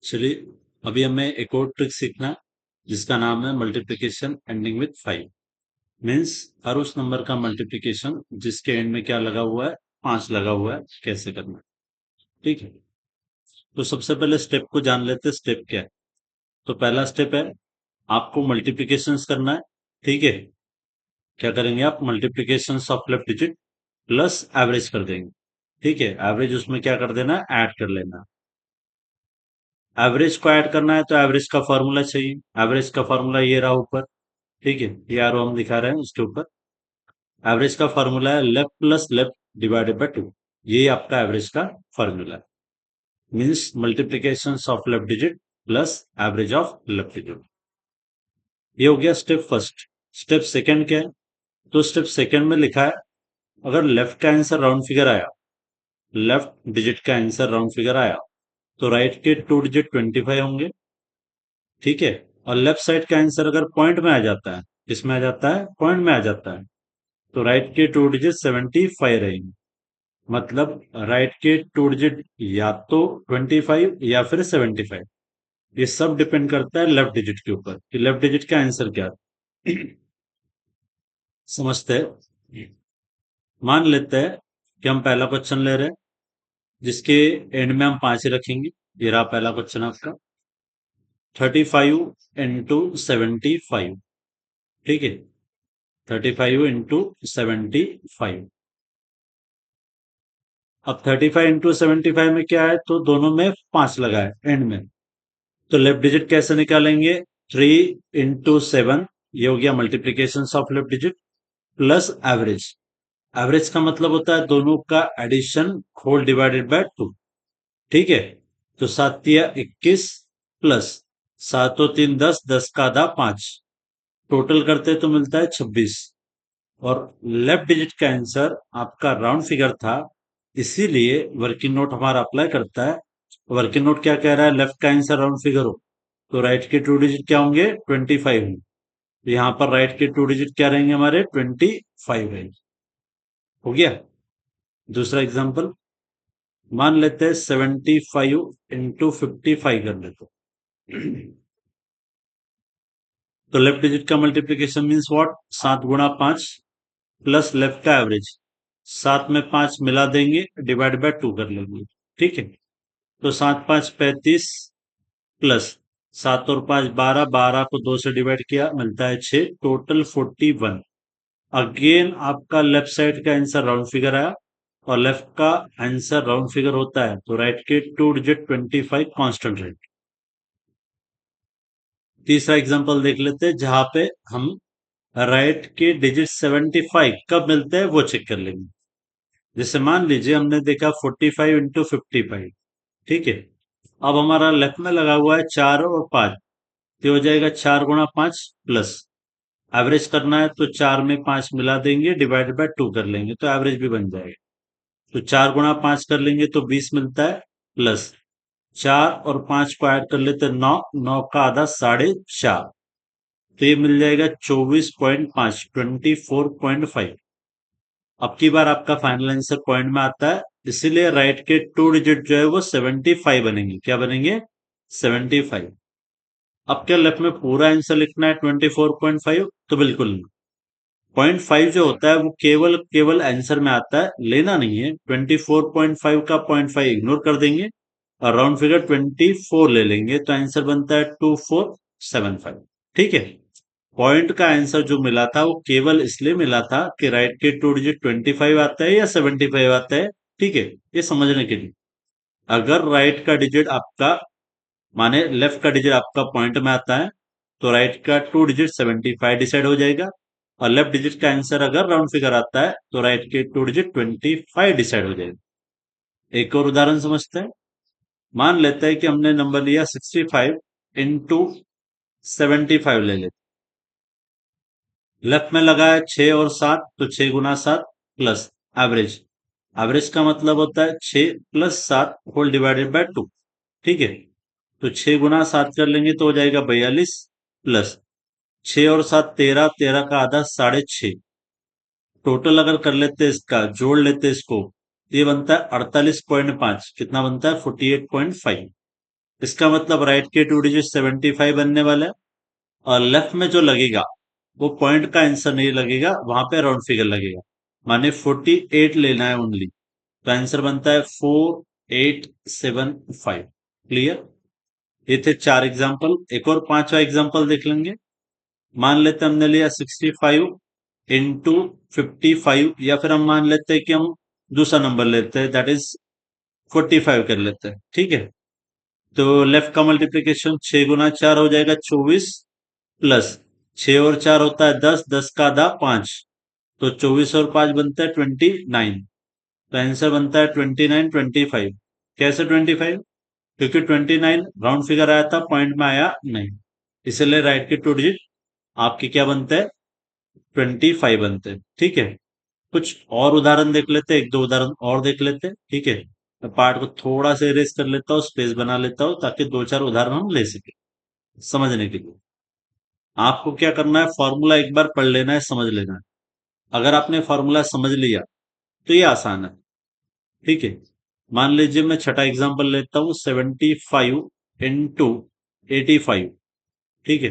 चलिए, अभी हमें एक और ट्रिक सीखना है जिसका नाम है मल्टीप्लिकेशन एंडिंग विथ 5। मीन्स हर उस नंबर का मल्टीप्लिकेशन जिसके एंड में क्या लगा हुआ है, 5 लगा हुआ है, कैसे करना है। ठीक है, तो सबसे पहले स्टेप को जान लेते हैं। स्टेप क्या है? तो पहला स्टेप है, आपको मल्टीप्लिकेशंस करना है। ठीक है, क्या करेंगे आप? Multiplications of left digit plus average कर देंगे। ठीक है, एवरेज उसमें क्या कर देना है? ऐड कर लेना। एवरेज को ऐड करना है तो एवरेज का फॉर्मूला चाहिए। एवरेज का फॉर्मूला ये रहा ऊपर। ठीक है, ये आरो हम दिखा रहे हैं उसके ऊपर। एवरेज का फॉर्मूला है left plus left divided by 2। ये आपका एवरेज का फॉर्मूला है। Means multiplication of left digit plus average of left digit. ये हो गया स्टेप फर्स्ट। स्टेप सेकंड क्या है? तो स्टेप सेकंड में लिखा है, अगर लेफ्ट का आंसर राउंड फिगर आया, लेफ्ट डिजिट का आंसर राउंड फिगर आया, तो राइट के 2 डिजिट 25 होंगे। ठीक है, और लेफ्ट साइड का आंसर अगर पॉइंट में आ जाता है, किसमें आ जाता है? पॉइंट में आ जाता है, तो राइट के 2 डिजिट 75 रहेंगे। मतलब राइट के 2 डिजिट या तो 25 या फिर 75। ये सब डिपेंड करता है लेफ्ट डिजिट के ऊपर कि लेफ्ट डिजिट का आंसर क्या है। समझते हैं? मान लेते हैं कि हम पहला क्वेश्चन ले रहे हैं जिसके एंड में हम 5 रखेंगे। ये रहा पहला क्वेश्चन आपका, 35 into 75। ठीक है, 35 into 75। अब 35 into 75 में क्या है? तो दोनों में 5 लगा है एंड में, तो लेफ्ट डिजिट कैसे निकालेंगे? 3 into 7, ये हो गया multiplication of left digit plus average. Average का मतलब होता है दोनों का एडिशन होल डिवाइडेड बाय 2। ठीक है, तो 7 या 21 प्लस 7 और 3 10, 10 का आधा 5, टोटल करते तो मिलता है 26। और लेफ्ट डिजिट का आंसर आपका राउंड फिगर था, इसीलिए वर्किंग नोट हमारा अप्लाई करता है। वर्किंग नोट क्या कह रहा है? लेफ्ट का आंसर राउंड फिगर हो तो राइट के 2 डिजिट क्या होंगे? 25 होंगे। तो यहाँ पर राइट के 2 डिजिट क्या रहेंगे? हमारे 25 रहेंगे। हो गया। दूसरा एग्जांपल मान लेते हैं 75 into 55 कर लेते हैं। तो लेफ्ट डिजिट का मल्टीप्लीकेशन मीन्स व्हाट? 7 गुणा 5 प्लस लेफ्ट का एवरेज। 7 में 5 मिला देंगे, डिवाइड बाय 2 कर लेंगे। ठीक है, तो 7 5 35 प्लस 7 और 5 12, 12 को 2 से डिवाइड किया, मिलता है 6, टोटल 41। अगेन आपका लेफ्ट साइड का आंसर राउंड फिगर आया, और लेफ्ट का आंसर राउंड फिगर होता है तो राइट के 2 डिजिट 25 कांस्टेंट रेट। तीसरा एग्जांपल देख लेते हैं जहां पे हम राइट के डिजिट 75 कब मिलते हैं वो चेक कर लेंगे। जैसे मान लीजिए हमने देखा 45 into 55। ठीक है, अब हमारा लेफ्ट में लगा हुआ है 4 और 5, तो हो जाएगा 4 गुणा 5 प्लस एवरेज करना है तो 4 में 5 मिला देंगे, डिवाइड बाय 2 कर लेंगे, तो एवरेज भी बन जाएगा। तो 4 गुणा 5 कर लेंगे तो 20 मिलता है, प्लस 4 और 5 को ऐड कर लेते 9, 9 का आधा 4.5, तो ये मिल जाएगा 24.5, 24.5। अब की बार आपका फाइनल आंसर पॉइंट में आता है, इसीलिए राइट के 2 डिजिट जो है वो 75 बनेंगे। क्या बनेंगे? 75। अब क्या लेफ्ट में पूरा आंसर लिखना है 24.5? तो बिल्कुल नहीं। 0.5 जो होता है वो केवल केवल आंसर में आता है, लेना नहीं है। 24.5 का 0.5 इग्नोर कर देंगे और राउंड फिगर 24 ले लेंगे, तो आंसर बनता है 2475। ठीक है, पॉइंट का आंसर जो मिला था वो केवल इसलिए मिला था कि राइट के 2 डिजिट 25 आता है या 75 आता है। ठीक है, ये समझने के लिए। अगर राइट का डिजिट आपका, माने लेफ्ट का डिजिट आपका पॉइंट में आता है, तो राइट का 2 डिजिट 75 डिसाइड हो जाएगा, और लेफ्ट डिजिट का आंसर अगर राउंड फिगर आता है तो राइट के 2 डिजिट 25 डिसाइड हो जाएगा। एक और उदाहरण समझते हैं। मान लेते हैं कि हमने नंबर लिया 65 into 75 ले लेते। लेफ्ट में लगा है 6 और 7, तो 6 गुना 7 प्लस एवरेज। एवरेज का मतलब होता है 6 + 7 होल डिवाइडेड बाय 2। ठीक है, तो 6 गुना 7 कर लेंगे तो हो जाएगा 42, प्लस 6 और 7 13, 13 का आधा 6.5। टोटल अगर कर लेते हैं इसका, जोड़ लेते हैं इसको, तो ये बनता है 48.5। कितना बनता है? 48.5। इसका मतलब राइट के 2 डिजिट 75 बनने वाला है, और लेफ्ट में जो लगेगा वो पॉइंट का आंसर नहीं लगेगा, वहां पे राउंड फिगर लगेगा, माने 48 लेना है ओनली। तो आंसर बनता है 4875। क्लियर? ये थे 4 एग्जाम्पल। एक और 5वां एग्जाम्पल देख लेंगे। मान लेते हैं हमने लिया 65 into 55, या फिर हम मान लेते हैं कि हम दूसरा नंबर लेते हैं, दैट इज 45 कर लेते हैं। ठीक है, तो लेफ्ट का मल्टीप्लीकेशन 6 गुना 4 हो जाएगा 24, प्लस 6 और 4 होता है 10, 10 का आधा 5, तो 24 और 5 बनता है 29। तो आंसर बनता है 2925। कैसे 25? क्योंकि 29 राउंड फिगर आया था, पॉइंट में आया नहीं, इसलिए राइट के 2 डिजिट आपके क्या बनते हैं? 25 बनते हैं। ठीक है, कुछ और उदाहरण देख लेते हैं, एक दो उदाहरण और देख लेते हैं। ठीक है, मैं पार्ट को थोड़ा सा इरेज कर लेता हूँ, स्पेस बना लेता हूँ, ताकि दो चार उदाहरण हम ले सके समझने के लिए। आपको क्या करना है, फॉर्मूला एक बार पढ़ लेना है, समझ लेना है। अगर आपने फॉर्मूला समझ लिया तो ये आसान है। ठीक है, मान लीजिए मैं छठा एग्जांपल लेता हूँ, 75 into 85। ठीक है,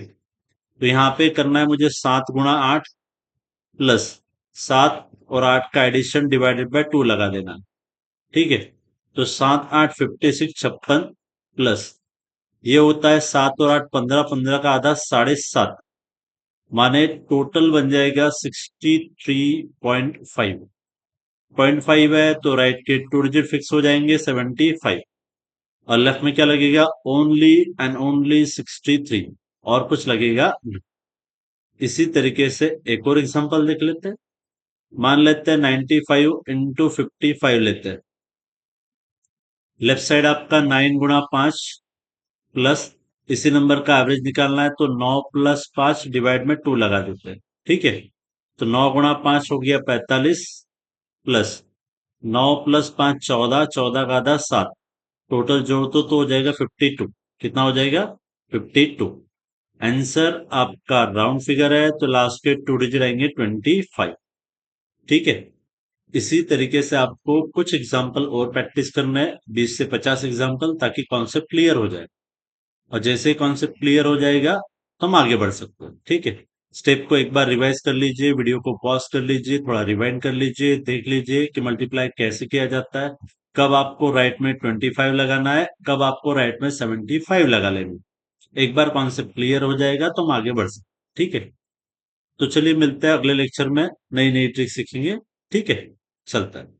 तो यहाँ पे करना है मुझे 7 गुना 8, प्लस 7 और 8 का एडिशन डिवाइडेड बाय 2 लगा देना है। ठीक है, तो 7 8 56 56, प्लस ये होता है 7 और 8 15, 15 का आधा 7.5, माने टोटल बन जाएगा 63.5। 0.5 है तो राइट के 2 डिजिट फिक्स हो जाएंगे 75, और लेफ्ट में क्या लगेगा? ओनली एंड ओनली 63, और कुछ लगेगा नहीं। इसी तरीके से एक और एग्जांपल देख लेते हैं। मान लेते हैं 95 into 55 लेते हैं। लेफ्ट साइड आपका 9 गुना 5, प्लस इसी नंबर का एवरेज निकालना है, तो 9 प्लस 5 डिवाइड में 2 लगा देते हैं। ठीक है, तो 9 गुना 5 हो गया 45, प्लस 9 प्लस 5 14, 14 का आधा 7, टोटल जोड़ दो तो हो जाएगा 52। कितना हो जाएगा? 52। आंसर आपका राउंड फिगर है, तो लास्ट के 2 डिजिट आएंगे 25। ठीक है, इसी तरीके से आपको कुछ एग्जाम्पल और प्रैक्टिस करना है, 20 से 50 एग्जाम्पल, ताकि कॉन्सेप्ट क्लियर हो जाए। और जैसे ही कॉन्सेप्ट क्लियर हो जाएगा तो हम आगे बढ़ सकते हैं। ठीक है, स्टेप को एक बार रिवाइज कर लीजिए, वीडियो को पॉज कर लीजिए, थोड़ा रिवाइंड कर लीजिए, देख लीजिए कि मल्टीप्लाई कैसे किया जाता है, कब आपको राइट में 25 लगाना है, कब आपको राइट में 75 लगा लेना। एक बार कॉन्सेप्ट क्लियर हो जाएगा तो हम आगे बढ़ सकते हैं। ठीक है, तो चलिए मिलते हैं अगले लेक्चर में, नई नई ट्रिक सीखेंगे। ठीक है, चलता है।